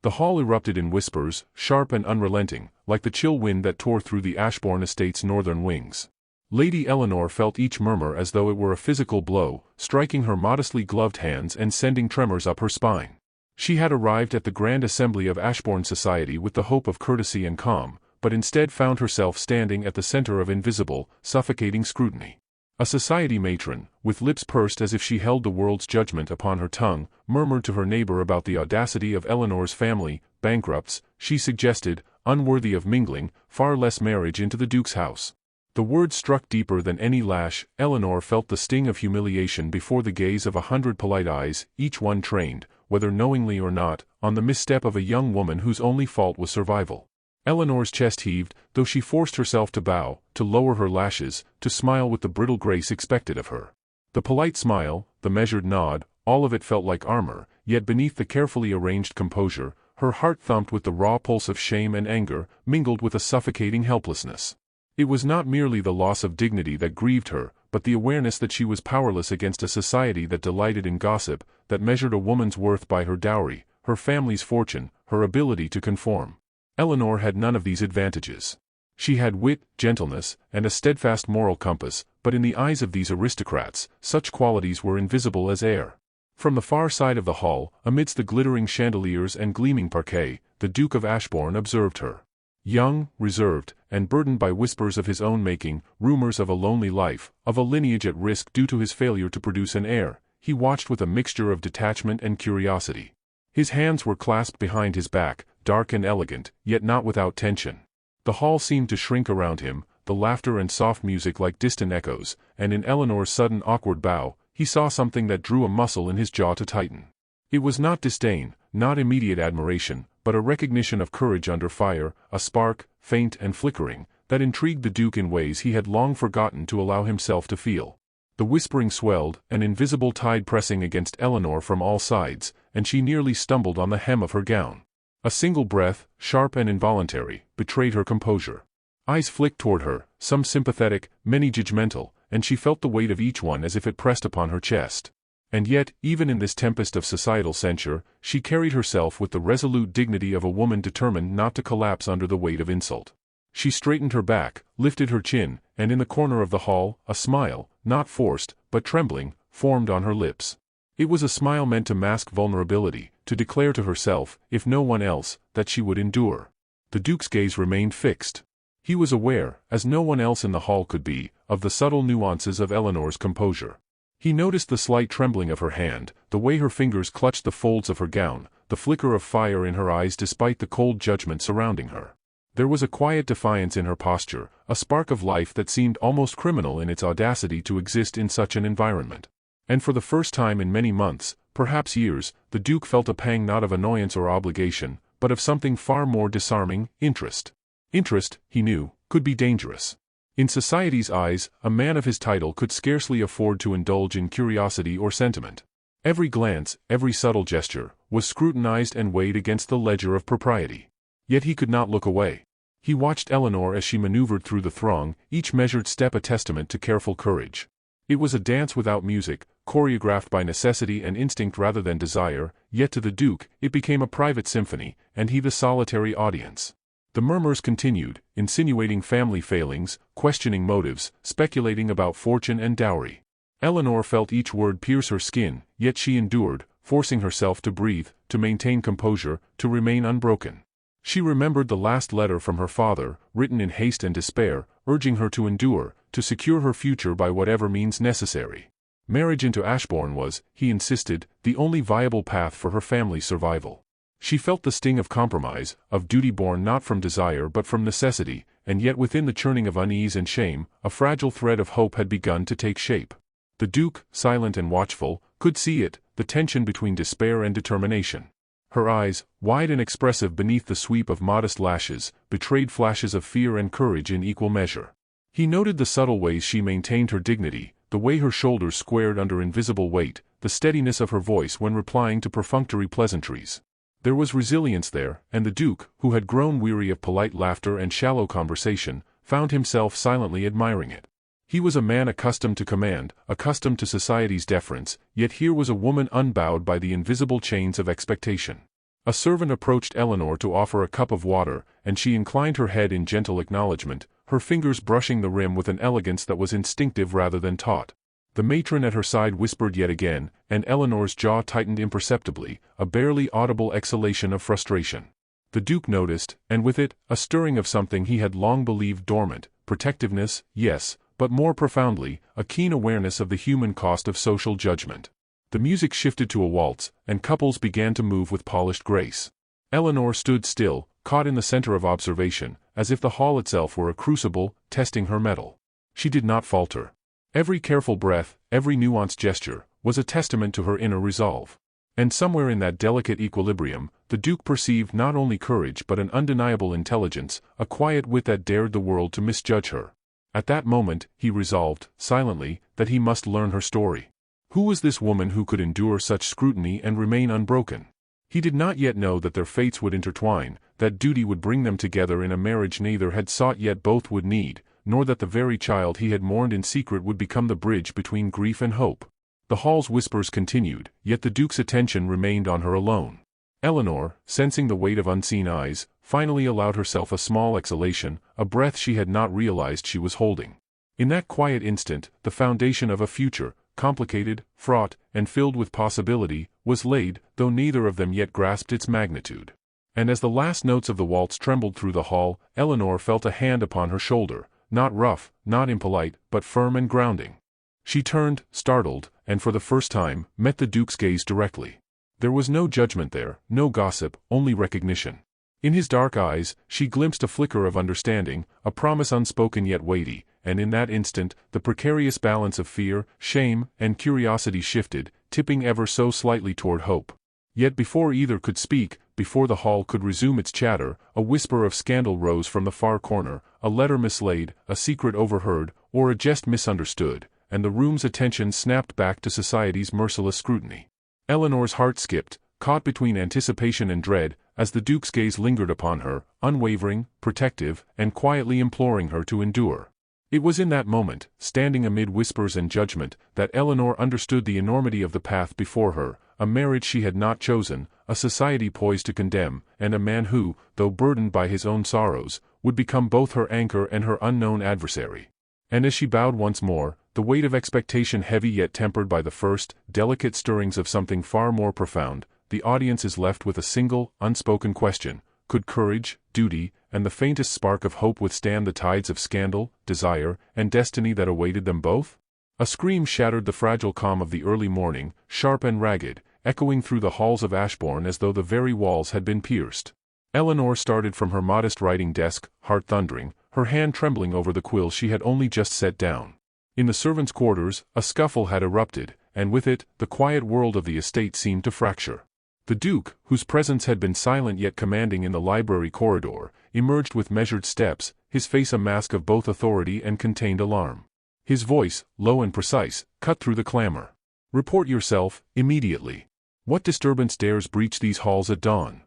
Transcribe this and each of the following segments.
The hall erupted in whispers, sharp and unrelenting, like the chill wind that tore through the Ashbourne estate's northern wings. Lady Eleanor felt each murmur as though it were a physical blow, striking her modestly gloved hands and sending tremors up her spine. She had arrived at the grand assembly of Ashbourne society with the hope of courtesy and calm, but instead found herself standing at the center of invisible, suffocating scrutiny. A society matron, with lips pursed as if she held the world's judgment upon her tongue, murmured to her neighbor about the audacity of Eleanor's family, bankrupts, she suggested, unworthy of mingling, far less marriage into the Duke's house. The words struck deeper than any lash. Eleanor felt the sting of humiliation before the gaze of 100 polite eyes, each one trained, whether knowingly or not, on the misstep of a young woman whose only fault was survival. Eleanor's chest heaved, though she forced herself to bow, to lower her lashes, to smile with the brittle grace expected of her. The polite smile, the measured nod, all of it felt like armor, yet beneath the carefully arranged composure, her heart thumped with the raw pulse of shame and anger, mingled with a suffocating helplessness. It was not merely the loss of dignity that grieved her, but the awareness that she was powerless against a society that delighted in gossip, that measured a woman's worth by her dowry, her family's fortune, her ability to conform. Eleanor had none of these advantages. She had wit, gentleness, and a steadfast moral compass, but in the eyes of these aristocrats, such qualities were invisible as air. From the far side of the hall, amidst the glittering chandeliers and gleaming parquet, the Duke of Ashbourne observed her. Young, reserved, and burdened by whispers of his own making, rumors of a lonely life, of a lineage at risk due to his failure to produce an heir, he watched with a mixture of detachment and curiosity. His hands were clasped behind his back, dark and elegant, yet not without tension. The hall seemed to shrink around him, the laughter and soft music like distant echoes, and in Eleanor's sudden awkward bow, he saw something that drew a muscle in his jaw to tighten. It was not disdain, not immediate admiration, but a recognition of courage under fire, a spark, faint and flickering, that intrigued the Duke in ways he had long forgotten to allow himself to feel. The whispering swelled, an invisible tide pressing against Eleanor from all sides, and she nearly stumbled on the hem of her gown. A single breath, sharp and involuntary, betrayed her composure. Eyes flicked toward her, some sympathetic, many judgmental, and she felt the weight of each one as if it pressed upon her chest. And yet, even in this tempest of societal censure, she carried herself with the resolute dignity of a woman determined not to collapse under the weight of insult. She straightened her back, lifted her chin, and in the corner of the hall, a smile, not forced, but trembling, formed on her lips. It was a smile meant to mask vulnerability, to declare to herself, if no one else, that she would endure. The Duke's gaze remained fixed. He was aware, as no one else in the hall could be, of the subtle nuances of Eleanor's composure. He noticed the slight trembling of her hand, the way her fingers clutched the folds of her gown, the flicker of fire in her eyes despite the cold judgment surrounding her. There was a quiet defiance in her posture, a spark of life that seemed almost criminal in its audacity to exist in such an environment. And for the first time in many months, perhaps years, the Duke felt a pang not of annoyance or obligation, but of something far more disarming, interest. Interest, he knew, could be dangerous. In society's eyes, a man of his title could scarcely afford to indulge in curiosity or sentiment. Every glance, every subtle gesture, was scrutinized and weighed against the ledger of propriety. Yet he could not look away. He watched Eleanor as she maneuvered through the throng, each measured step a testament to careful courage. It was a dance without music, choreographed by necessity and instinct rather than desire, yet to the Duke, it became a private symphony, and he the solitary audience. The murmurs continued, insinuating family failings, questioning motives, speculating about fortune and dowry. Eleanor felt each word pierce her skin, yet she endured, forcing herself to breathe, to maintain composure, to remain unbroken. She remembered the last letter from her father, written in haste and despair, urging her to endure, to secure her future by whatever means necessary. Marriage into Ashbourne was, he insisted, the only viable path for her family's survival. She felt the sting of compromise, of duty born not from desire but from necessity, and yet within the churning of unease and shame, a fragile thread of hope had begun to take shape. The Duke, silent and watchful, could see it, the tension between despair and determination. Her eyes, wide and expressive beneath the sweep of modest lashes, betrayed flashes of fear and courage in equal measure. He noted the subtle ways she maintained her dignity, the way her shoulders squared under invisible weight, the steadiness of her voice when replying to perfunctory pleasantries. There was resilience there, and the Duke, who had grown weary of polite laughter and shallow conversation, found himself silently admiring it. He was a man accustomed to command, accustomed to society's deference, yet here was a woman unbowed by the invisible chains of expectation. A servant approached Eleanor to offer a cup of water, and she inclined her head in gentle acknowledgement, her fingers brushing the rim with an elegance that was instinctive rather than taught. The matron at her side whispered yet again, and Eleanor's jaw tightened imperceptibly, a barely audible exhalation of frustration. The Duke noticed, and with it, a stirring of something he had long believed dormant, protectiveness, yes, but more profoundly, a keen awareness of the human cost of social judgment. The music shifted to a waltz, and couples began to move with polished grace. Eleanor stood still, caught in the center of observation, as if the hall itself were a crucible, testing her mettle. She did not falter. Every careful breath, every nuanced gesture, was a testament to her inner resolve. And somewhere in that delicate equilibrium, the Duke perceived not only courage but an undeniable intelligence, a quiet wit that dared the world to misjudge her. At that moment, he resolved, silently, that he must learn her story. Who was this woman who could endure such scrutiny and remain unbroken? He did not yet know that their fates would intertwine, that duty would bring them together in a marriage neither had sought yet both would need, nor that the very child he had mourned in secret would become the bridge between grief and hope. The hall's whispers continued, yet the Duke's attention remained on her alone. Eleanor, sensing the weight of unseen eyes, finally allowed herself a small exhalation, a breath she had not realized she was holding. In that quiet instant, the foundation of a future, complicated, fraught, and filled with possibility, was laid, though neither of them yet grasped its magnitude. And as the last notes of the waltz trembled through the hall, Eleanor felt a hand upon her shoulder, not rough, not impolite, but firm and grounding. She turned, startled, and for the first time, met the Duke's gaze directly. There was no judgment there, no gossip, only recognition. In his dark eyes, she glimpsed a flicker of understanding, a promise unspoken yet weighty, and in that instant, the precarious balance of fear, shame, and curiosity shifted, tipping ever so slightly toward hope. Yet before either could speak, before the hall could resume its chatter, a whisper of scandal rose from the far corner, a letter mislaid, a secret overheard, or a jest misunderstood, and the room's attention snapped back to society's merciless scrutiny. Eleanor's heart skipped, caught between anticipation and dread, as the Duke's gaze lingered upon her, unwavering, protective, and quietly imploring her to endure. It was in that moment, standing amid whispers and judgment, that Eleanor understood the enormity of the path before her, a marriage she had not chosen, a society poised to condemn, and a man who, though burdened by his own sorrows, would become both her anchor and her unknown adversary. And as she bowed once more, the weight of expectation heavy yet tempered by the first, delicate stirrings of something far more profound, the audience is left with a single, unspoken question: could courage, duty, and the faintest spark of hope withstand the tides of scandal, desire, and destiny that awaited them both? A scream shattered the fragile calm of the early morning, sharp and ragged, echoing through the halls of Ashbourne as though the very walls had been pierced. Eleanor started from her modest writing desk, heart thundering, her hand trembling over the quill she had only just set down. In the servants' quarters, a scuffle had erupted, and with it, the quiet world of the estate seemed to fracture. The Duke, whose presence had been silent yet commanding in the library corridor, emerged with measured steps, his face a mask of both authority and contained alarm. His voice, low and precise, cut through the clamor. "Report yourself, immediately. What disturbance dares breach these halls at dawn?"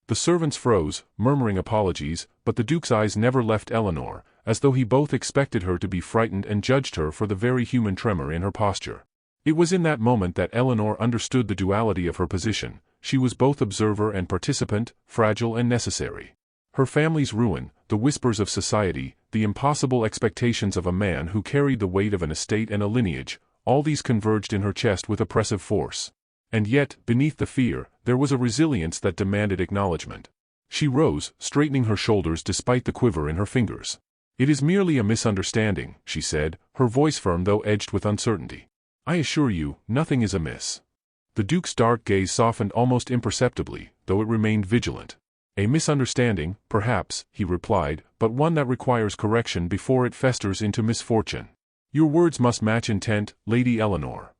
The servants froze, murmuring apologies, but the Duke's eyes never left Eleanor, as though he both expected her to be frightened and judged her for the very human tremor in her posture. It was in that moment that Eleanor understood the duality of her position. She was both observer and participant, fragile and necessary. Her family's ruin, the whispers of society, the impossible expectations of a man who carried the weight of an estate and a lineage, all these converged in her chest with oppressive force. And yet, beneath the fear, there was a resilience that demanded acknowledgement. She rose, straightening her shoulders despite the quiver in her fingers. "It is merely a misunderstanding," she said, her voice firm though edged with uncertainty. "I assure you, nothing is amiss." The Duke's dark gaze softened almost imperceptibly, though it remained vigilant. "A misunderstanding, perhaps," he replied, "but one that requires correction before it festers into misfortune. Your words must match intent, Lady Eleanor."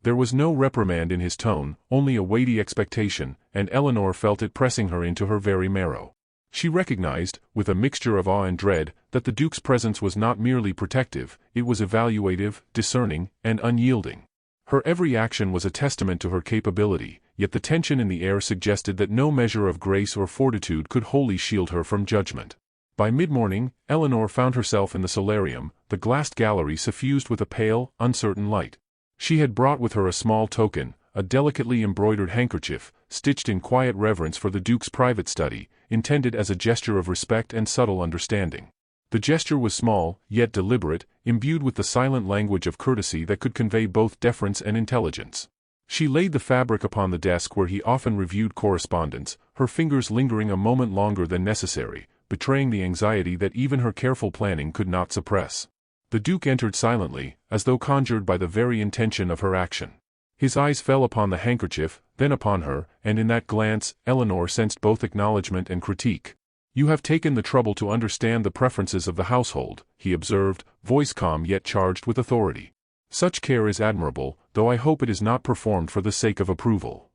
There was no reprimand in his tone, only a weighty expectation, and Eleanor felt it pressing her into her very marrow. She recognized, with a mixture of awe and dread, that the Duke's presence was not merely protective, it was evaluative, discerning, and unyielding. Her every action was a testament to her capability, yet the tension in the air suggested that no measure of grace or fortitude could wholly shield her from judgment. By mid-morning, Eleanor found herself in the solarium, the glassed gallery suffused with a pale, uncertain light. She had brought with her a small token, a delicately embroidered handkerchief, stitched in quiet reverence for the Duke's private study, intended as a gesture of respect and subtle understanding. The gesture was small, yet deliberate, imbued with the silent language of courtesy that could convey both deference and intelligence. She laid the fabric upon the desk where he often reviewed correspondence, her fingers lingering a moment longer than necessary, betraying the anxiety that even her careful planning could not suppress. The Duke entered silently, as though conjured by the very intention of her action. His eyes fell upon the handkerchief, then upon her, and in that glance, Eleanor sensed both acknowledgment and critique. "You have taken the trouble to understand the preferences of the household," he observed, voice calm yet charged with authority. "Such care is admirable, though I hope it is not performed for the sake of approval."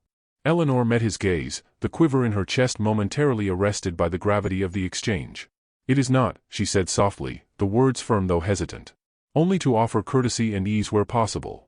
Eleanor met his gaze, the quiver in her chest momentarily arrested by the gravity of the exchange. "It is not," she said softly, the words firm though hesitant. "Only to offer courtesy and ease where possible."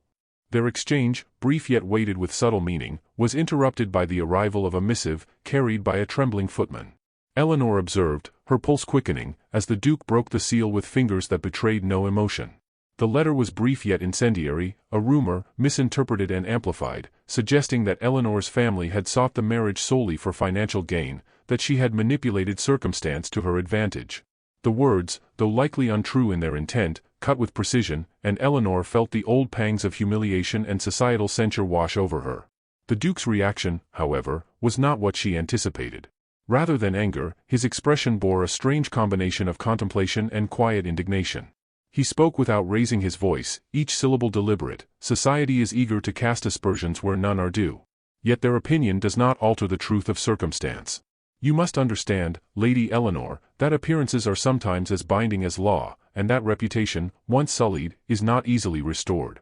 Their exchange, brief yet weighted with subtle meaning, was interrupted by the arrival of a missive, carried by a trembling footman. Eleanor observed, her pulse quickening, as the Duke broke the seal with fingers that betrayed no emotion. The letter was brief yet incendiary, a rumor, misinterpreted and amplified, suggesting that Eleanor's family had sought the marriage solely for financial gain, that she had manipulated circumstance to her advantage. The words, though likely untrue in their intent, cut with precision, and Eleanor felt the old pangs of humiliation and societal censure wash over her. The Duke's reaction, however, was not what she anticipated. Rather than anger, his expression bore a strange combination of contemplation and quiet indignation. He spoke without raising his voice, each syllable deliberate. "Society is eager to cast aspersions where none are due. Yet their opinion does not alter the truth of circumstance. You must understand, Lady Eleanor, that appearances are sometimes as binding as law, and that reputation, once sullied, is not easily restored."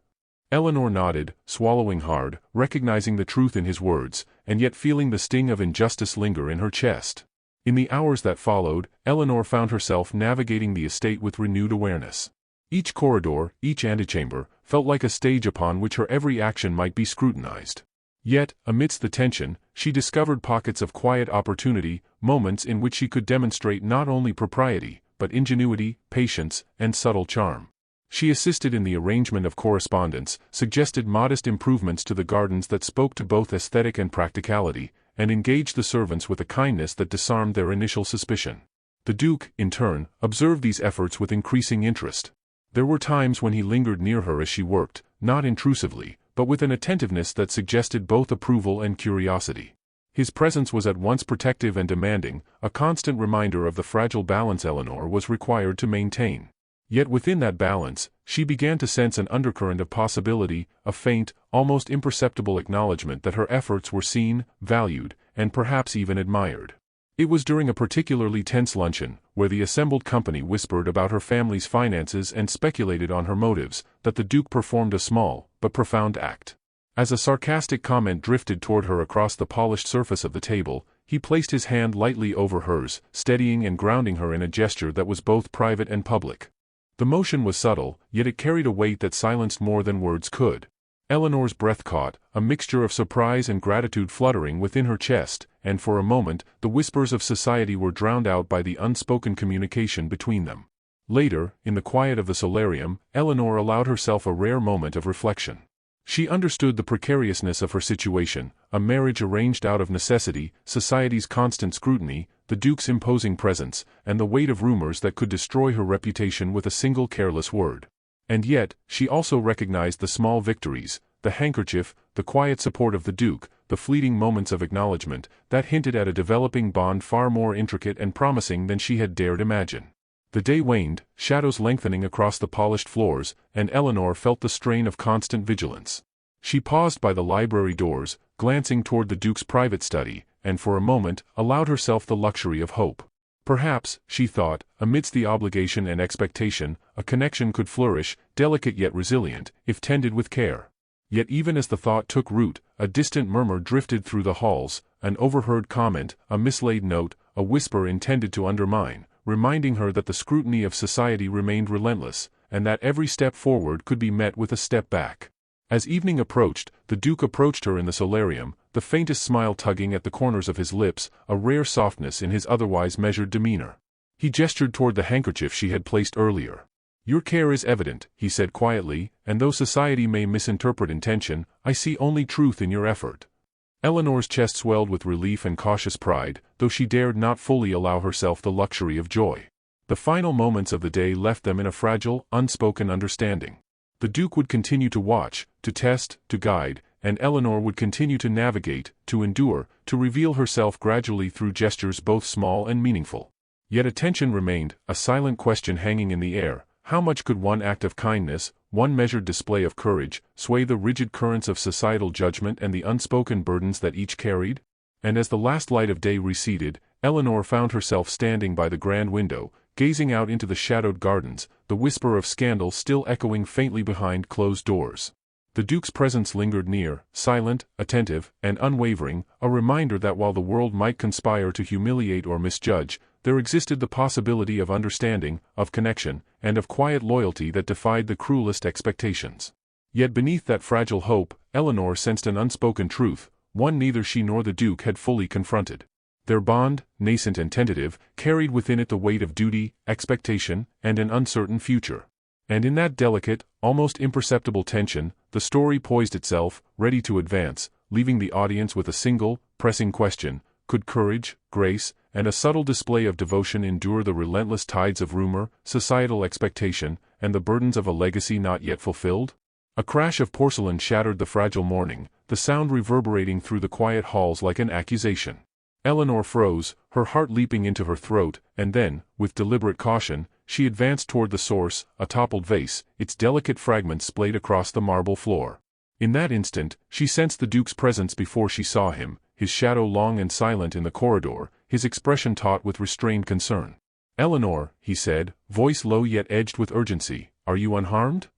Eleanor nodded, swallowing hard, recognizing the truth in his words, and yet feeling the sting of injustice linger in her chest. In the hours that followed, Eleanor found herself navigating the estate with renewed awareness. Each corridor, each antechamber, felt like a stage upon which her every action might be scrutinized. Yet, amidst the tension, she discovered pockets of quiet opportunity, moments in which she could demonstrate not only propriety, but ingenuity, patience, and subtle charm. She assisted in the arrangement of correspondence, suggested modest improvements to the gardens that spoke to both aesthetic and practicality, and engaged the servants with a kindness that disarmed their initial suspicion. The Duke, in turn, observed these efforts with increasing interest. There were times when he lingered near her as she worked, not intrusively, but with an attentiveness that suggested both approval and curiosity. His presence was at once protective and demanding, a constant reminder of the fragile balance Eleanor was required to maintain. Yet within that balance, she began to sense an undercurrent of possibility, a faint, almost imperceptible acknowledgement that her efforts were seen, valued, and perhaps even admired. It was during a particularly tense luncheon, where the assembled company whispered about her family's finances and speculated on her motives, that the Duke performed a small, but profound act. As a sarcastic comment drifted toward her across the polished surface of the table, he placed his hand lightly over hers, steadying and grounding her in a gesture that was both private and public. The motion was subtle, yet it carried a weight that silenced more than words could. Eleanor's breath caught, a mixture of surprise and gratitude fluttering within her chest, and for a moment, the whispers of society were drowned out by the unspoken communication between them. Later, in the quiet of the solarium, Eleanor allowed herself a rare moment of reflection. She understood the precariousness of her situation, a marriage arranged out of necessity, society's constant scrutiny, the Duke's imposing presence, and the weight of rumors that could destroy her reputation with a single careless word. And yet, she also recognized the small victories, the handkerchief, the quiet support of the Duke, the fleeting moments of acknowledgement, that hinted at a developing bond far more intricate and promising than she had dared imagine. The day waned, shadows lengthening across the polished floors, and Eleanor felt the strain of constant vigilance. She paused by the library doors, glancing toward the Duke's private study, and for a moment, allowed herself the luxury of hope. Perhaps, she thought, amidst the obligation and expectation, a connection could flourish, delicate yet resilient, if tended with care. Yet even as the thought took root, a distant murmur drifted through the halls, an overheard comment, a mislaid note, a whisper intended to undermine, reminding her that the scrutiny of society remained relentless, and that every step forward could be met with a step back. As evening approached, the Duke approached her in the solarium, the faintest smile tugging at the corners of his lips, a rare softness in his otherwise measured demeanor. He gestured toward the handkerchief she had placed earlier. Your care is evident, he said quietly, and though society may misinterpret intention, I see only truth in your effort. Eleanor's chest swelled with relief and cautious pride, though she dared not fully allow herself the luxury of joy. The final moments of the day left them in a fragile, unspoken understanding. The Duke would continue to watch, to test, to guide, and Eleanor would continue to navigate, to endure, to reveal herself gradually through gestures both small and meaningful. Yet a tension remained, a silent question hanging in the air. How much could one act of kindness, one measured display of courage, sway the rigid currents of societal judgment and the unspoken burdens that each carried? And as the last light of day receded, Eleanor found herself standing by the grand window, gazing out into the shadowed gardens, the whisper of scandal still echoing faintly behind closed doors. The Duke's presence lingered near, silent, attentive, and unwavering, a reminder that while the world might conspire to humiliate or misjudge, there existed the possibility of understanding, of connection, and of quiet loyalty that defied the cruelest expectations. Yet beneath that fragile hope, Eleanor sensed an unspoken truth, one neither she nor the Duke had fully confronted. Their bond, nascent and tentative, carried within it the weight of duty, expectation, and an uncertain future. And in that delicate, almost imperceptible tension, the story poised itself, ready to advance, leaving the audience with a single, pressing question: could courage, grace, and a subtle display of devotion endure the relentless tides of rumor, societal expectation, and the burdens of a legacy not yet fulfilled? A crash of porcelain shattered the fragile morning, the sound reverberating through the quiet halls like an accusation. Eleanor froze, her heart leaping into her throat, and then, with deliberate caution, she advanced toward the source, a toppled vase, its delicate fragments splayed across the marble floor. In that instant, she sensed the Duke's presence before she saw him, his shadow long and silent in the corridor, his expression taut with restrained concern. "Eleanor," he said, voice low yet edged with urgency, "are you unharmed?"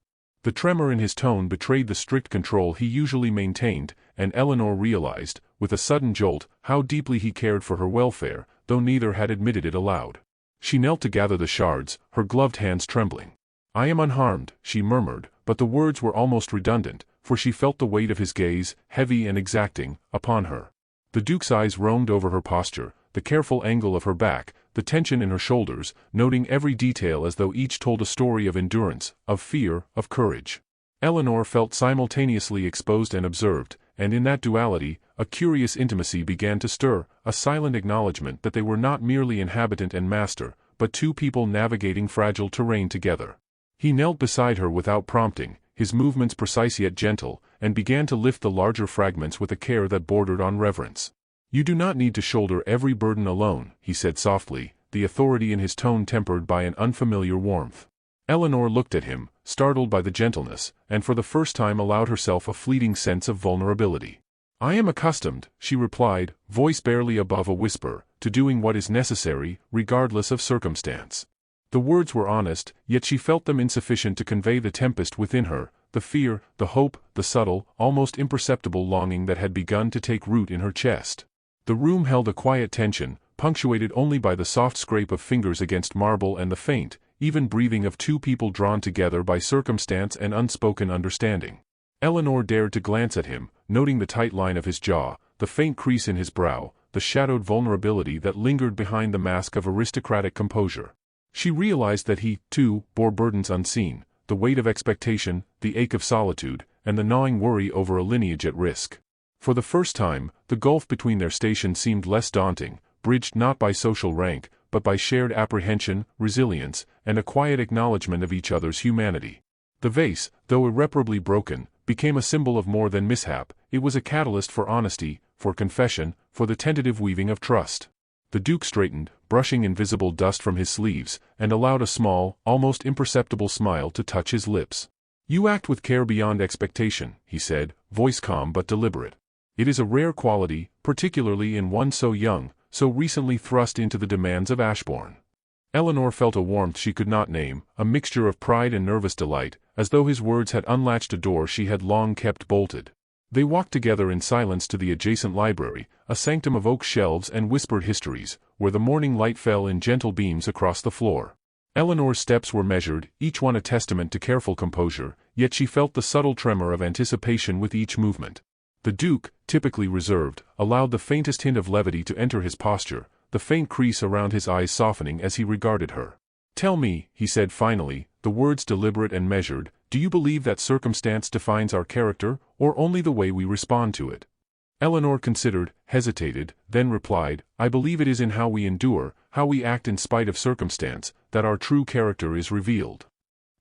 The tremor in his tone betrayed the strict control he usually maintained, and Eleanor realized, with a sudden jolt, how deeply he cared for her welfare, though neither had admitted it aloud. She knelt to gather the shards, her gloved hands trembling. "I am unharmed," she murmured, but the words were almost redundant, for she felt the weight of his gaze, heavy and exacting, upon her. The Duke's eyes roamed over her posture, the careful angle of her back, the tension in her shoulders, noting every detail as though each told a story of endurance, of fear, of courage. Eleanor felt simultaneously exposed and observed, and in that duality, a curious intimacy began to stir, a silent acknowledgement that they were not merely inhabitant and master, but two people navigating fragile terrain together. He knelt beside her without prompting, his movements precise yet gentle, and began to lift the larger fragments with a care that bordered on reverence. "You do not need to shoulder every burden alone," he said softly, the authority in his tone tempered by an unfamiliar warmth. Eleanor looked at him, startled by the gentleness, and for the first time allowed herself a fleeting sense of vulnerability. "I am accustomed," she replied, voice barely above a whisper, "to doing what is necessary, regardless of circumstance." The words were honest, yet she felt them insufficient to convey the tempest within her, the fear, the hope, the subtle, almost imperceptible longing that had begun to take root in her chest. The room held a quiet tension, punctuated only by the soft scrape of fingers against marble and the faint, even breathing of two people drawn together by circumstance and unspoken understanding. Eleanor dared to glance at him, noting the tight line of his jaw, the faint crease in his brow, the shadowed vulnerability that lingered behind the mask of aristocratic composure. She realized that he, too, bore burdens unseen, the weight of expectation, the ache of solitude, and the gnawing worry over a lineage at risk. For the first time, the gulf between their stations seemed less daunting, bridged not by social rank, but by shared apprehension, resilience, and a quiet acknowledgement of each other's humanity. The vase, though irreparably broken, became a symbol of more than mishap. It was a catalyst for honesty, for confession, for the tentative weaving of trust. The Duke straightened, brushing invisible dust from his sleeves, and allowed a small, almost imperceptible smile to touch his lips. "You act with care beyond expectation," he said, voice calm but deliberate. "It is a rare quality, particularly in one so young, so recently thrust into the demands of Ashbourne." Eleanor felt a warmth she could not name, a mixture of pride and nervous delight, as though his words had unlatched a door she had long kept bolted. They walked together in silence to the adjacent library, a sanctum of oak shelves and whispered histories, where the morning light fell in gentle beams across the floor. Eleanor's steps were measured, each one a testament to careful composure, yet she felt the subtle tremor of anticipation with each movement. The Duke, typically reserved, allowed the faintest hint of levity to enter his posture, the faint crease around his eyes softening as he regarded her. "Tell me," he said finally, the words deliberate and measured. "Do you believe that circumstance defines our character, or only the way we respond to it?" Eleanor considered, hesitated, then replied, "I believe it is in how we endure, how we act in spite of circumstance, that our true character is revealed."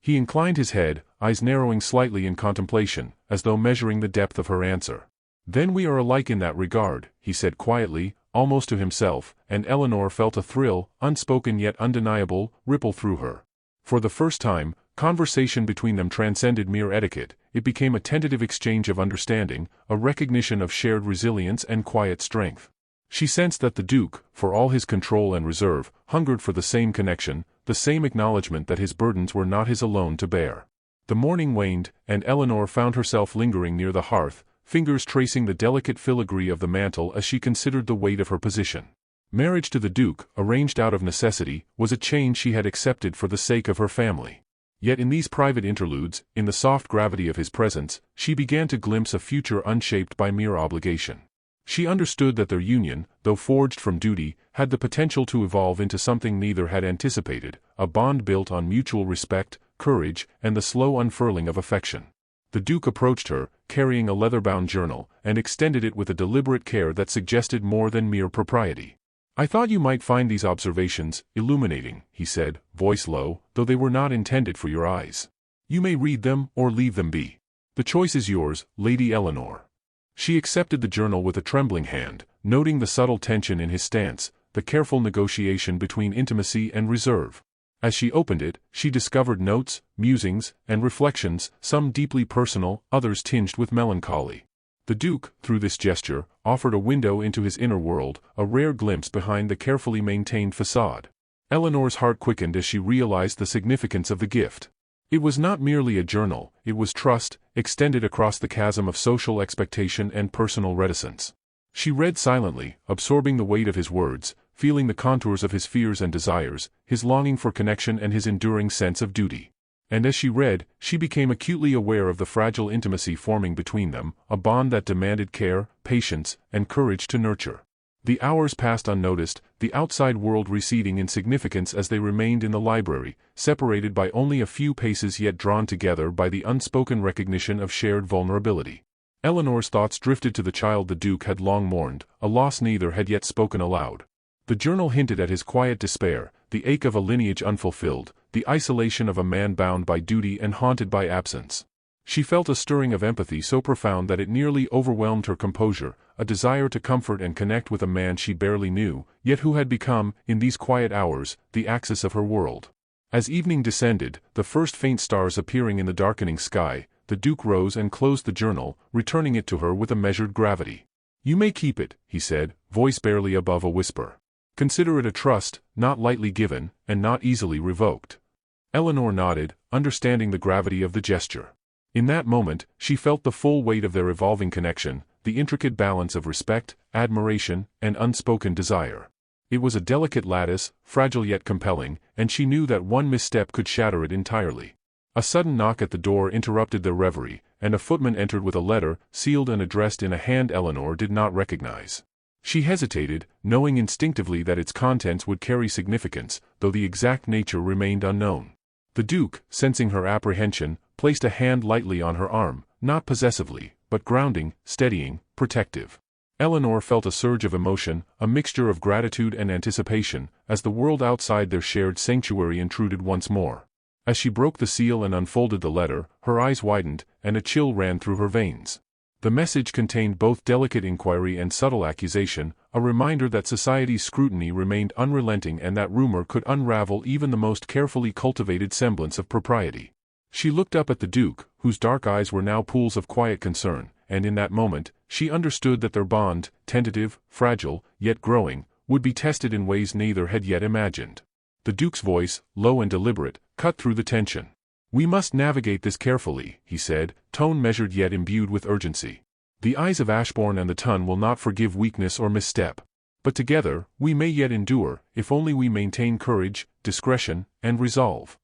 He inclined his head, eyes narrowing slightly in contemplation, as though measuring the depth of her answer. "Then we are alike in that regard," he said quietly, almost to himself, and Eleanor felt a thrill, unspoken yet undeniable, ripple through her. For the first time, conversation between them transcended mere etiquette. It became a tentative exchange of understanding, a recognition of shared resilience and quiet strength. She sensed that the Duke, for all his control and reserve, hungered for the same connection, the same acknowledgement that his burdens were not his alone to bear. The morning waned, and Eleanor found herself lingering near the hearth, fingers tracing the delicate filigree of the mantle as she considered the weight of her position. Marriage to the Duke, arranged out of necessity, was a change she had accepted for the sake of her family. Yet in these private interludes, in the soft gravity of his presence, she began to glimpse a future unshaped by mere obligation. She understood that their union, though forged from duty, had the potential to evolve into something neither had anticipated, a bond built on mutual respect, courage, and the slow unfurling of affection. The Duke approached her, carrying a leather-bound journal, and extended it with a deliberate care that suggested more than mere propriety. "I thought you might find these observations illuminating," he said, voice low, "though they were not intended for your eyes. You may read them, or leave them be. The choice is yours, Lady Eleanor." She accepted the journal with a trembling hand, noting the subtle tension in his stance, the careful negotiation between intimacy and reserve. As she opened it, she discovered notes, musings, and reflections, some deeply personal, others tinged with melancholy. The Duke, through this gesture, offered a window into his inner world, a rare glimpse behind the carefully maintained facade. Eleanor's heart quickened as she realized the significance of the gift. It was not merely a journal, it was trust, extended across the chasm of social expectation and personal reticence. She read silently, absorbing the weight of his words, feeling the contours of his fears and desires, his longing for connection and his enduring sense of duty. And as she read, she became acutely aware of the fragile intimacy forming between them, a bond that demanded care, patience, and courage to nurture. The hours passed unnoticed, the outside world receding in significance as they remained in the library, separated by only a few paces yet drawn together by the unspoken recognition of shared vulnerability. Eleanor's thoughts drifted to the child the Duke had long mourned, a loss neither had yet spoken aloud. The journal hinted at his quiet despair, the ache of a lineage unfulfilled, the isolation of a man bound by duty and haunted by absence. She felt a stirring of empathy so profound that it nearly overwhelmed her composure, a desire to comfort and connect with a man she barely knew, yet who had become, in these quiet hours, the axis of her world. As evening descended, the first faint stars appearing in the darkening sky, the Duke rose and closed the journal, returning it to her with a measured gravity. "You may keep it," he said, voice barely above a whisper. "Consider it a trust, not lightly given, and not easily revoked." Eleanor nodded, understanding the gravity of the gesture. In that moment, she felt the full weight of their evolving connection, the intricate balance of respect, admiration, and unspoken desire. It was a delicate lattice, fragile yet compelling, and she knew that one misstep could shatter it entirely. A sudden knock at the door interrupted their reverie, and a footman entered with a letter, sealed and addressed in a hand Eleanor did not recognize. She hesitated, knowing instinctively that its contents would carry significance, though the exact nature remained unknown. The Duke, sensing her apprehension, placed a hand lightly on her arm, not possessively, but grounding, steadying, protective. Eleanor felt a surge of emotion, a mixture of gratitude and anticipation, as the world outside their shared sanctuary intruded once more. As she broke the seal and unfolded the letter, her eyes widened, and a chill ran through her veins. The message contained both delicate inquiry and subtle accusation, a reminder that society's scrutiny remained unrelenting and that rumor could unravel even the most carefully cultivated semblance of propriety. She looked up at the Duke, whose dark eyes were now pools of quiet concern, and in that moment, she understood that their bond, tentative, fragile, yet growing, would be tested in ways neither had yet imagined. The Duke's voice, low and deliberate, cut through the tension. "We must navigate this carefully," he said, tone measured yet imbued with urgency. "The eyes of Ashbourne and the tongue will not forgive weakness or misstep. But together, we may yet endure, if only we maintain courage, discretion, and resolve."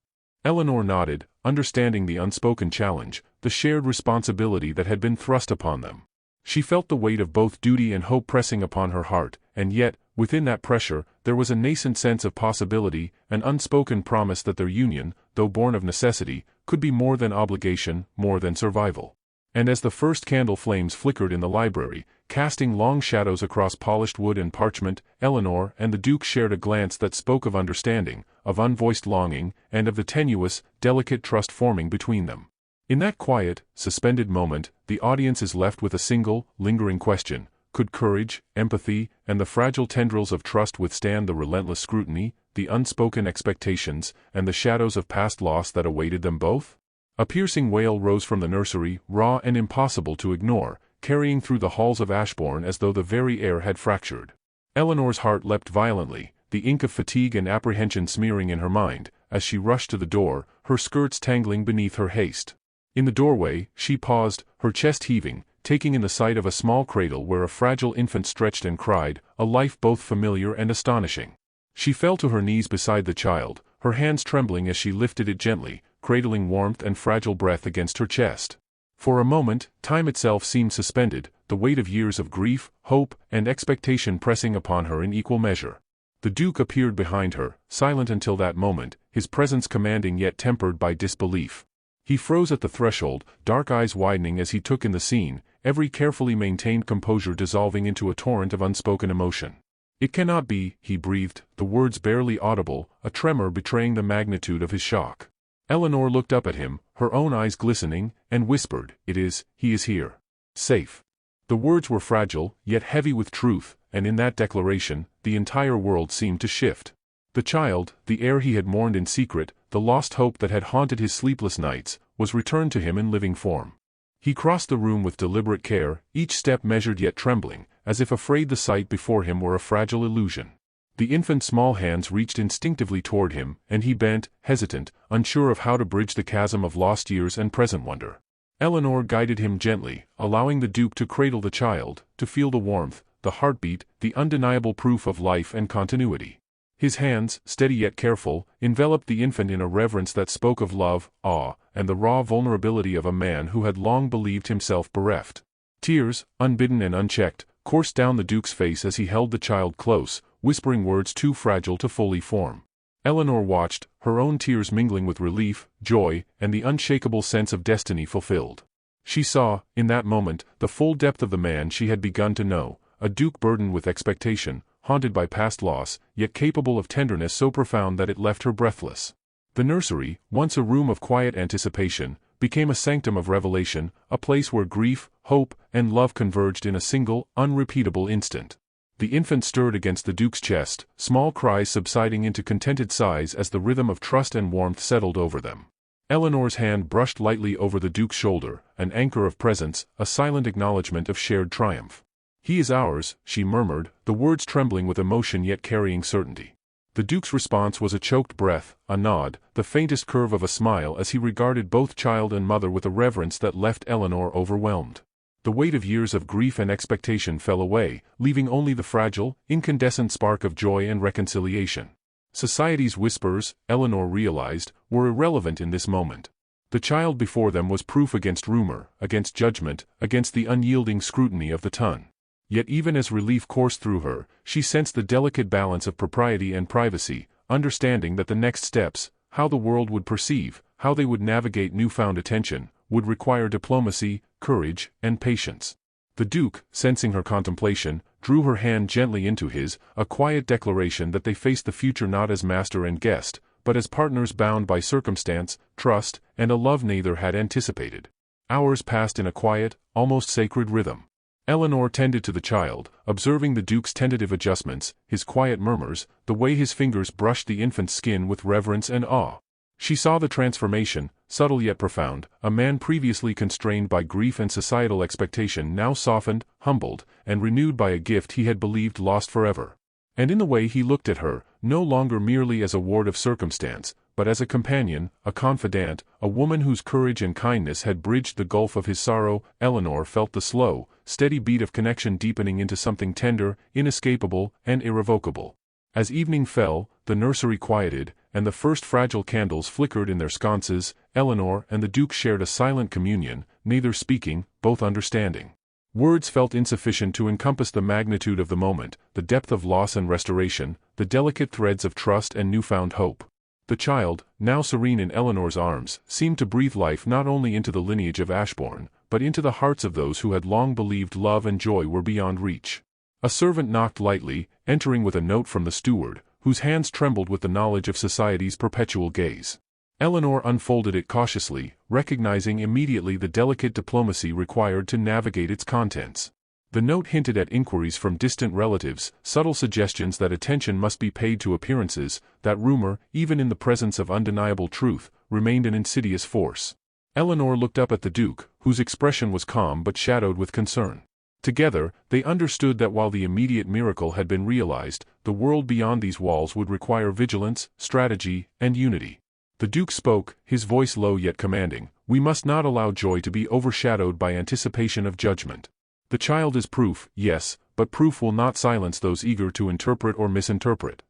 Eleanor nodded, understanding the unspoken challenge, the shared responsibility that had been thrust upon them. She felt the weight of both duty and hope pressing upon her heart, and yet, within that pressure, there was a nascent sense of possibility, an unspoken promise that their union, though born of necessity, could be more than obligation, more than survival. And as the first candle flames flickered in the library, casting long shadows across polished wood and parchment, Eleanor and the Duke shared a glance that spoke of understanding, of unvoiced longing, and of the tenuous, delicate trust forming between them. In that quiet, suspended moment, the audience is left with a single, lingering question: could courage, empathy, and the fragile tendrils of trust withstand the relentless scrutiny, the unspoken expectations, and the shadows of past loss that awaited them both? A piercing wail rose from the nursery, raw and impossible to ignore, carrying through the halls of Ashbourne as though the very air had fractured. Eleanor's heart leapt violently, the ink of fatigue and apprehension smearing in her mind, as she rushed to the door, her skirts tangling beneath her haste. In the doorway, she paused, her chest heaving, taking in the sight of a small cradle where a fragile infant stretched and cried, a life both familiar and astonishing. She fell to her knees beside the child, her hands trembling as she lifted it gently, cradling warmth and fragile breath against her chest. For a moment, time itself seemed suspended, the weight of years of grief, hope, and expectation pressing upon her in equal measure. The Duke appeared behind her, silent until that moment, his presence commanding yet tempered by disbelief. He froze at the threshold, dark eyes widening as he took in the scene, every carefully maintained composure dissolving into a torrent of unspoken emotion. "It cannot be," he breathed, the words barely audible, a tremor betraying the magnitude of his shock. Eleanor looked up at him, her own eyes glistening, and whispered, he is here. Safe." The words were fragile, yet heavy with truth, and in that declaration, the entire world seemed to shift. The child, the heir he had mourned in secret, the lost hope that had haunted his sleepless nights, was returned to him in living form. He crossed the room with deliberate care, each step measured yet trembling, as if afraid the sight before him were a fragile illusion. The infant's small hands reached instinctively toward him, and he bent, hesitant, unsure of how to bridge the chasm of lost years and present wonder. Eleanor guided him gently, allowing the Duke to cradle the child, to feel the warmth, the heartbeat, the undeniable proof of life and continuity. His hands, steady yet careful, enveloped the infant in a reverence that spoke of love, awe, and the raw vulnerability of a man who had long believed himself bereft. Tears, unbidden and unchecked, coursed down the Duke's face as he held the child close, whispering words too fragile to fully form. Eleanor watched, her own tears mingling with relief, joy, and the unshakable sense of destiny fulfilled. She saw, in that moment, the full depth of the man she had begun to know, a Duke burdened with expectation, haunted by past loss, yet capable of tenderness so profound that it left her breathless. The nursery, once a room of quiet anticipation, became a sanctum of revelation, a place where grief, hope, and love converged in a single, unrepeatable instant. The infant stirred against the Duke's chest, small cries subsiding into contented sighs as the rhythm of trust and warmth settled over them. Eleanor's hand brushed lightly over the Duke's shoulder, an anchor of presence, a silent acknowledgement of shared triumph. "He is ours," she murmured, the words trembling with emotion yet carrying certainty. The Duke's response was a choked breath, a nod, the faintest curve of a smile as he regarded both child and mother with a reverence that left Eleanor overwhelmed. The weight of years of grief and expectation fell away, leaving only the fragile, incandescent spark of joy and reconciliation. Society's whispers, Eleanor realized, were irrelevant in this moment. The child before them was proof against rumor, against judgment, against the unyielding scrutiny of the tongue. Yet even as relief coursed through her, she sensed the delicate balance of propriety and privacy, understanding that the next steps, how the world would perceive, how they would navigate newfound attention, would require diplomacy, courage, and patience. The Duke, sensing her contemplation, drew her hand gently into his, a quiet declaration that they faced the future not as master and guest, but as partners bound by circumstance, trust, and a love neither had anticipated. Hours passed in a quiet, almost sacred rhythm. Eleanor tended to the child, observing the Duke's tentative adjustments, his quiet murmurs, the way his fingers brushed the infant's skin with reverence and awe. She saw the transformation, subtle yet profound, a man previously constrained by grief and societal expectation now softened, humbled, and renewed by a gift he had believed lost forever. And in the way he looked at her, no longer merely as a ward of circumstance, but as a companion, a confidant, a woman whose courage and kindness had bridged the gulf of his sorrow, Eleanor felt the slow, steady beat of connection deepening into something tender, inescapable, and irrevocable. As evening fell, the nursery quieted, and the first fragile candles flickered in their sconces. Eleanor and the Duke shared a silent communion, neither speaking, both understanding. Words felt insufficient to encompass the magnitude of the moment, the depth of loss and restoration, the delicate threads of trust and newfound hope. The child, now serene in Eleanor's arms, seemed to breathe life not only into the lineage of Ashbourne, but into the hearts of those who had long believed love and joy were beyond reach. A servant knocked lightly, entering with a note from the steward, whose hands trembled with the knowledge of society's perpetual gaze. Eleanor unfolded it cautiously, recognizing immediately the delicate diplomacy required to navigate its contents. The note hinted at inquiries from distant relatives, subtle suggestions that attention must be paid to appearances, that rumor, even in the presence of undeniable truth, remained an insidious force. Eleanor looked up at the Duke, whose expression was calm but shadowed with concern. Together, they understood that while the immediate miracle had been realized, the world beyond these walls would require vigilance, strategy, and unity. The Duke spoke, his voice low yet commanding. "We must not allow joy to be overshadowed by anticipation of judgment. The child is proof, yes, but proof will not silence those eager to interpret or misinterpret."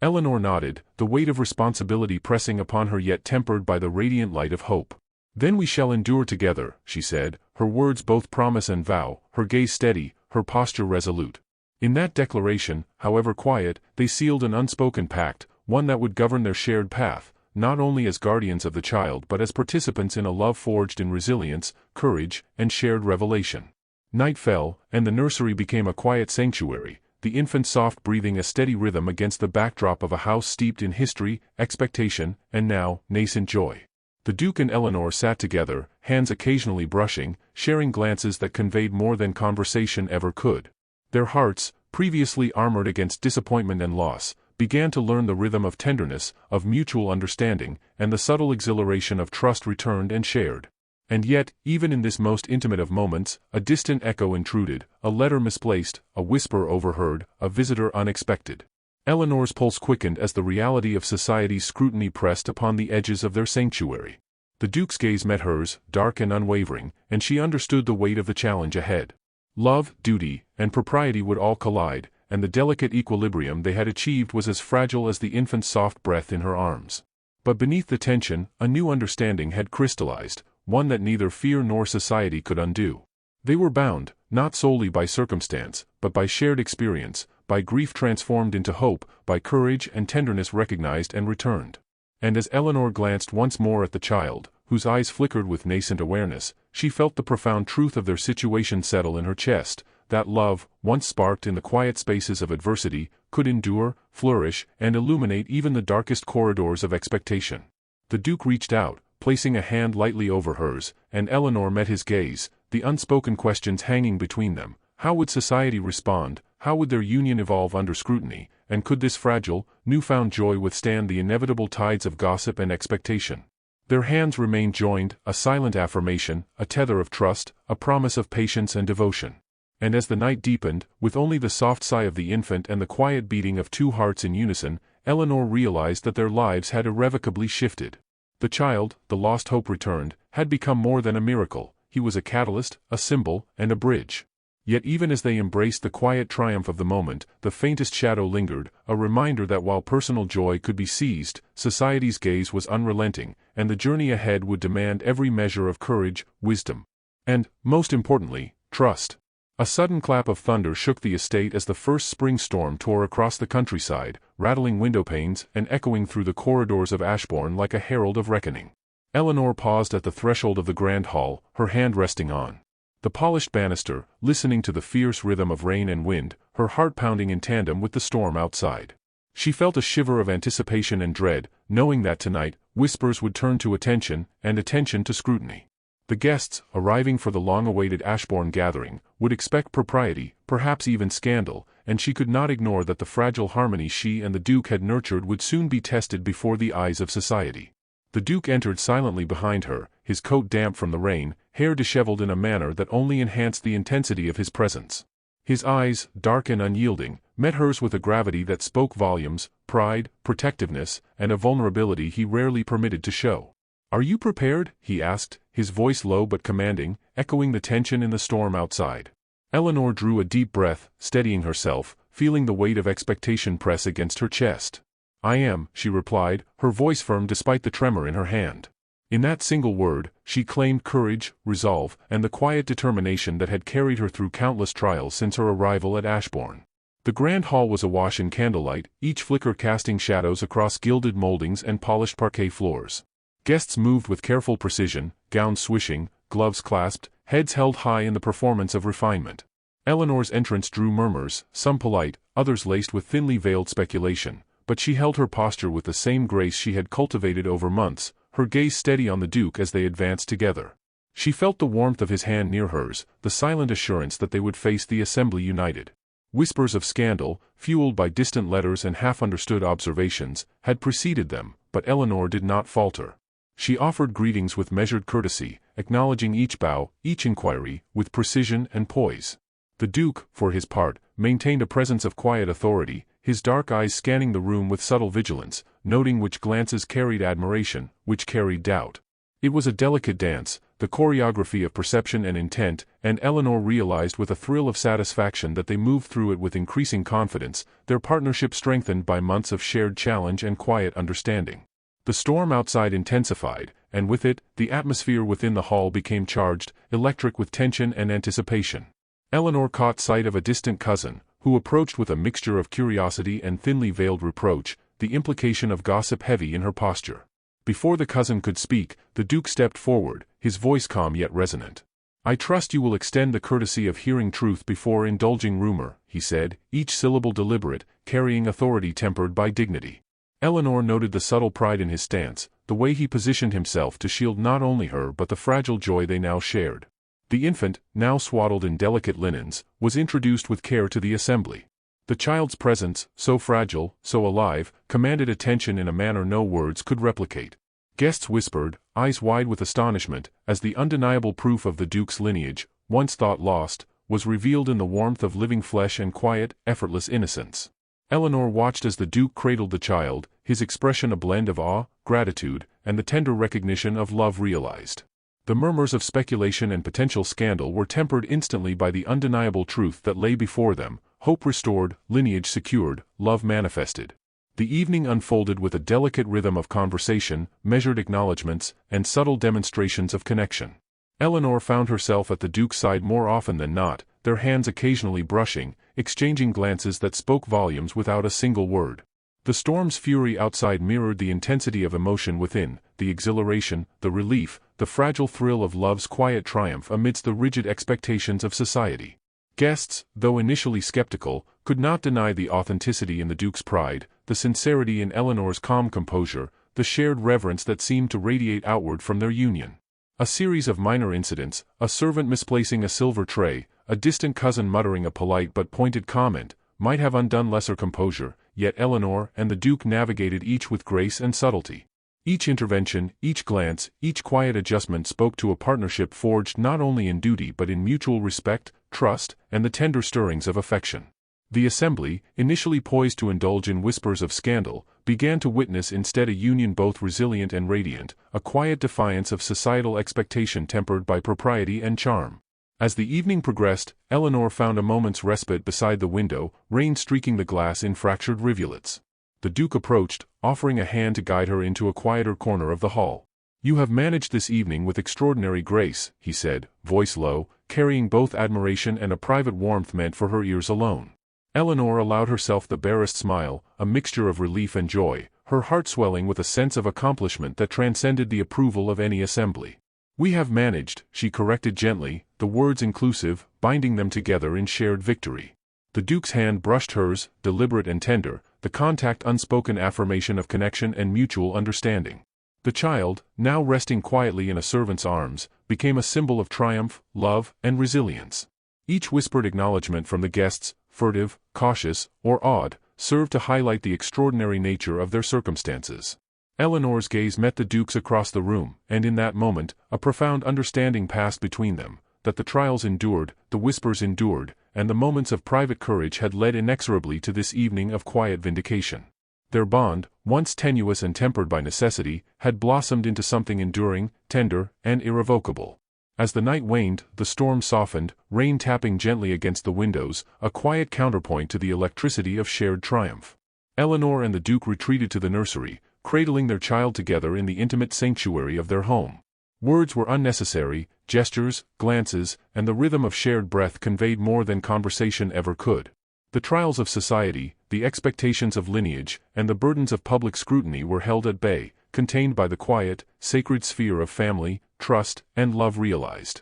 Eleanor nodded, the weight of responsibility pressing upon her yet tempered by the radiant light of hope. "Then we shall endure together," she said, her words both promise and vow, her gaze steady, her posture resolute. In that declaration, however quiet, they sealed an unspoken pact, one that would govern their shared path, not only as guardians of the child but as participants in a love forged in resilience, courage, and shared revelation. Night fell, and the nursery became a quiet sanctuary, the infant soft breathing a steady rhythm against the backdrop of a house steeped in history, expectation, and now, nascent joy. The Duke and Eleanor sat together, hands occasionally brushing, sharing glances that conveyed more than conversation ever could. Their hearts, previously armored against disappointment and loss, began to learn the rhythm of tenderness, of mutual understanding, and the subtle exhilaration of trust returned and shared. And yet, even in this most intimate of moments, a distant echo intruded, a letter misplaced, a whisper overheard, a visitor unexpected. Eleanor's pulse quickened as the reality of society's scrutiny pressed upon the edges of their sanctuary. The Duke's gaze met hers, dark and unwavering, and she understood the weight of the challenge ahead. Love, duty, and propriety would all collide, and the delicate equilibrium they had achieved was as fragile as the infant's soft breath in her arms. But beneath the tension, a new understanding had crystallized, one that neither fear nor society could undo. They were bound, not solely by circumstance, but by shared experience, by grief transformed into hope, by courage and tenderness recognized and returned. And as Eleanor glanced once more at the child, whose eyes flickered with nascent awareness, she felt the profound truth of their situation settle in her chest, that love, once sparked in the quiet spaces of adversity, could endure, flourish, and illuminate even the darkest corridors of expectation. The Duke reached out, placing a hand lightly over hers, and Eleanor met his gaze, the unspoken questions hanging between them. How would society respond? How would their union evolve under scrutiny? And could this fragile, newfound joy withstand the inevitable tides of gossip and expectation? Their hands remained joined, a silent affirmation, a tether of trust, a promise of patience and devotion. And as the night deepened, with only the soft sigh of the infant and the quiet beating of two hearts in unison, Eleanor realized that their lives had irrevocably shifted. The child, the lost hope returned, had become more than a miracle. He was a catalyst, a symbol, and a bridge. Yet even as they embraced the quiet triumph of the moment, the faintest shadow lingered, a reminder that while personal joy could be seized, society's gaze was unrelenting, and the journey ahead would demand every measure of courage, wisdom, and, most importantly, trust. A sudden clap of thunder shook the estate as the first spring storm tore across the countryside, rattling windowpanes and echoing through the corridors of Ashbourne like a herald of reckoning. Eleanor paused at the threshold of the grand hall, her hand resting on the polished banister, listening to the fierce rhythm of rain and wind, her heart pounding in tandem with the storm outside. She felt a shiver of anticipation and dread, knowing that tonight, whispers would turn to attention, and attention to scrutiny. The guests, arriving for the long-awaited Ashbourne gathering, would expect propriety, perhaps even scandal, and she could not ignore that the fragile harmony she and the Duke had nurtured would soon be tested before the eyes of society. The Duke entered silently behind her, his coat damp from the rain, hair disheveled in a manner that only enhanced the intensity of his presence. His eyes, dark and unyielding, met hers with a gravity that spoke volumes, pride, protectiveness, and a vulnerability he rarely permitted to show. "Are you prepared?" he asked, his voice low but commanding, echoing the tension in the storm outside. Eleanor drew a deep breath, steadying herself, feeling the weight of expectation press against her chest. "I am," she replied, her voice firm despite the tremor in her hand. In that single word, she claimed courage, resolve, and the quiet determination that had carried her through countless trials since her arrival at Ashbourne. The grand hall was awash in candlelight, each flicker casting shadows across gilded moldings and polished parquet floors. Guests moved with careful precision, gowns swishing, gloves clasped, heads held high in the performance of refinement. Eleanor's entrance drew murmurs, some polite, others laced with thinly veiled speculation, but she held her posture with the same grace she had cultivated over months, her gaze steady on the Duke as they advanced together. She felt the warmth of his hand near hers, the silent assurance that they would face the assembly united. Whispers of scandal, fueled by distant letters and half-understood observations, had preceded them, but Eleanor did not falter. She offered greetings with measured courtesy, acknowledging each bow, each inquiry, with precision and poise. The Duke, for his part, maintained a presence of quiet authority, his dark eyes scanning the room with subtle vigilance, noting which glances carried admiration, which carried doubt. It was a delicate dance, the choreography of perception and intent, and Eleanor realized with a thrill of satisfaction that they moved through it with increasing confidence, their partnership strengthened by months of shared challenge and quiet understanding. The storm outside intensified, and with it, the atmosphere within the hall became charged, electric with tension and anticipation. Eleanor caught sight of a distant cousin, who approached with a mixture of curiosity and thinly veiled reproach, the implication of gossip heavy in her posture. Before the cousin could speak, the Duke stepped forward, his voice calm yet resonant. "I trust you will extend the courtesy of hearing truth before indulging rumor," he said, each syllable deliberate, carrying authority tempered by dignity. Eleanor noted the subtle pride in his stance, the way he positioned himself to shield not only her but the fragile joy they now shared. The infant, now swaddled in delicate linens, was introduced with care to the assembly. The child's presence, so fragile, so alive, commanded attention in a manner no words could replicate. Guests whispered, eyes wide with astonishment, as the undeniable proof of the Duke's lineage, once thought lost, was revealed in the warmth of living flesh and quiet, effortless innocence. Eleanor watched as the Duke cradled the child, his expression a blend of awe, gratitude, and the tender recognition of love realized. The murmurs of speculation and potential scandal were tempered instantly by the undeniable truth that lay before them, hope restored, lineage secured, love manifested. The evening unfolded with a delicate rhythm of conversation, measured acknowledgments, and subtle demonstrations of connection. Eleanor found herself at the Duke's side more often than not, their hands occasionally brushing, exchanging glances that spoke volumes without a single word. The storm's fury outside mirrored the intensity of emotion within, the exhilaration, the relief, the fragile thrill of love's quiet triumph amidst the rigid expectations of society. Guests, though initially skeptical, could not deny the authenticity in the Duke's pride, the sincerity in Eleanor's calm composure, the shared reverence that seemed to radiate outward from their union. A series of minor incidents, a servant misplacing a silver tray, a distant cousin muttering a polite but pointed comment, might have undone lesser composure, yet Eleanor and the Duke navigated each with grace and subtlety. Each intervention, each glance, each quiet adjustment spoke to a partnership forged not only in duty but in mutual respect, trust, and the tender stirrings of affection. The assembly, initially poised to indulge in whispers of scandal, began to witness instead a union both resilient and radiant, a quiet defiance of societal expectation tempered by propriety and charm. As the evening progressed, Eleanor found a moment's respite beside the window, rain streaking the glass in fractured rivulets. The Duke approached, offering a hand to guide her into a quieter corner of the hall. "You have managed this evening with extraordinary grace," he said, voice low, carrying both admiration and a private warmth meant for her ears alone. Eleanor allowed herself the barest smile, a mixture of relief and joy, her heart swelling with a sense of accomplishment that transcended the approval of any assembly. "We have managed," she corrected gently, the words inclusive, binding them together in shared victory. The Duke's hand brushed hers, deliberate and tender, the contact unspoken affirmation of connection and mutual understanding. The child, now resting quietly in a servant's arms, became a symbol of triumph, love, and resilience. Each whispered acknowledgement from the guests, furtive, cautious, or awed, served to highlight the extraordinary nature of their circumstances. Eleanor's gaze met the Duke's across the room, and in that moment, a profound understanding passed between them, that the trials endured, the whispers endured, and the moments of private courage had led inexorably to this evening of quiet vindication. Their bond, once tenuous and tempered by necessity, had blossomed into something enduring, tender, and irrevocable. As the night waned, the storm softened, rain tapping gently against the windows, a quiet counterpoint to the electricity of shared triumph. Eleanor and the Duke retreated to the nursery, cradling their child together in the intimate sanctuary of their home. Words were unnecessary, gestures, glances, and the rhythm of shared breath conveyed more than conversation ever could. The trials of society, the expectations of lineage, and the burdens of public scrutiny were held at bay, contained by the quiet, sacred sphere of family, trust, and love realized.